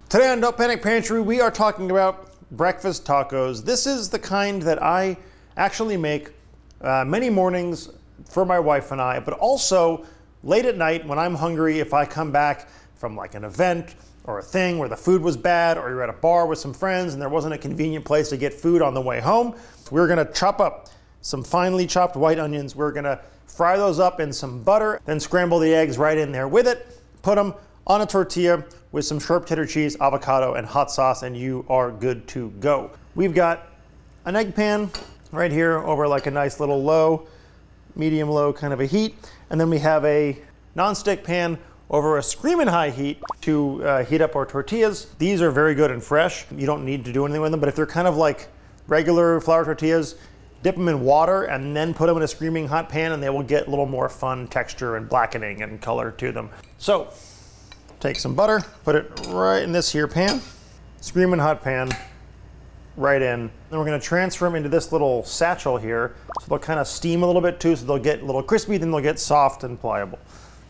Today on Don't Panic Pantry, we are talking about breakfast tacos. This is the kind that I actually make many mornings for my wife and I, but also late at night when I'm hungry, if I come back from like an event or a thing where the food was bad, or you're at a bar with some friends and there wasn't a convenient place to get food on the way home, we're gonna chop up some finely chopped white onions. We're gonna fry those up in some butter, then scramble the eggs right in there with it, put them on a tortilla with some sharp cheddar cheese, avocado, and hot sauce, and you are good to go. We've got an egg pan right here over like a nice little low, medium low kind of a heat, and then we have a non-stick pan over a screaming high heat to heat up our tortillas. These are very good and fresh. You don't need to do anything with them, but if they're kind of like regular flour tortillas, dip them in water and then put them in a screaming hot pan and they will get a little more fun texture and blackening and color to them. So, take some butter, put it right in this here pan, screaming hot pan, right in. Then we're gonna transfer them into this little satchel here, so they'll kind of steam a little bit too, so they'll get a little crispy, then they'll get soft and pliable.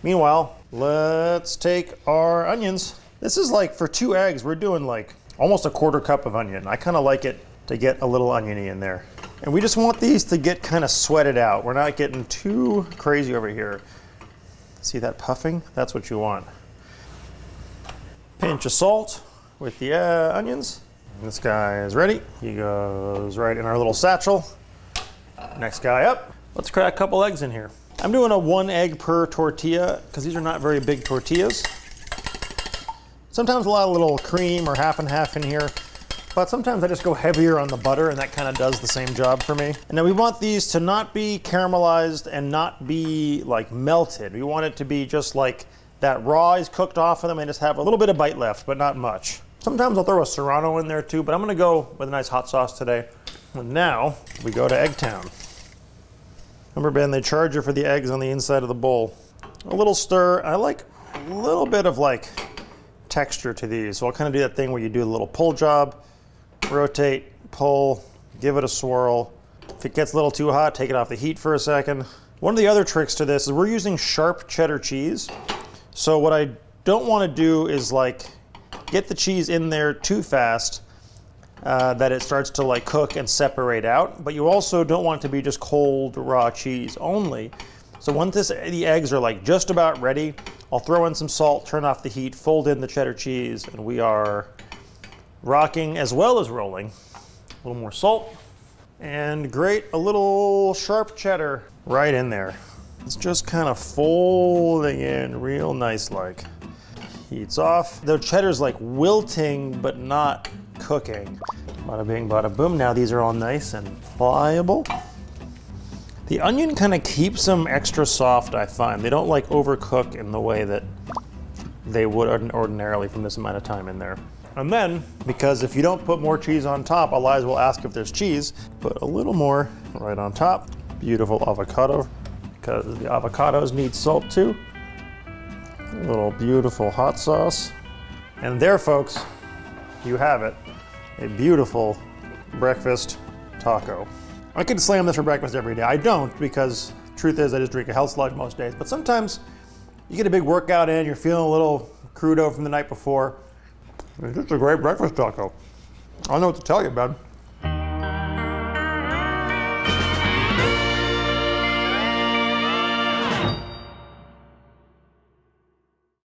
Meanwhile, let's take our onions. This is like, for 2 eggs, we're doing like almost a 1/4 cup of onion. I kind of like it to get a little oniony in there. And we just want these to get kind of sweated out. We're not getting too crazy over here. See that puffing? That's what you want. Pinch of salt with the onions. This guy is ready. He goes right in our little satchel. Next guy up. Let's crack a couple eggs in here. I'm doing a 1 egg per tortilla because these are not very big tortillas. Sometimes a lot of little cream or half and half in here, but sometimes I just go heavier on the butter and that kind of does the same job for me. And then we want these to not be caramelized and not be like melted. We want it to be just like that raw is cooked off of them and just have a little bit of bite left, but not much. Sometimes I'll throw a serrano in there too, but I'm gonna go with a nice hot sauce today. And now we go to Eggtown. Remember, Ben, they charge you for the eggs on the inside of the bowl. A little stir. I like a little bit of like texture to these. So I'll kind of do that thing where you do a little pull job, rotate, pull, give it a swirl. If it gets a little too hot, take it off the heat for a second. One of the other tricks to this is we're using sharp cheddar cheese. So what I don't want to do is like get the cheese in there too fast that it starts to like cook and separate out, but you also don't want it to be just cold raw cheese only. So once the eggs are like just about ready, I'll throw in some salt, turn off the heat, fold in the cheddar cheese, and we are rocking as well as rolling. A little more salt and grate a little sharp cheddar right in there. It's just kind of folding in real nice like. Heat's off. The cheddar's like wilting but not cooking. Bada bing, bada boom. Now these are all nice and pliable. The onion kind of keeps them extra soft, I find. They don't like overcook in the way that they would ordinarily from this amount of time in there. And then, because if you don't put more cheese on top, Eliza will ask if there's cheese, put a little more right on top. Beautiful avocado, because the avocados need salt too. A little beautiful hot sauce. And there, folks, you have it. A beautiful breakfast taco. I could slam this for breakfast every day. I don't, because truth is I just drink a health slug most days. But sometimes you get a big workout in, you're feeling a little crudo from the night before. It's just a great breakfast taco. I don't know what to tell you, bud.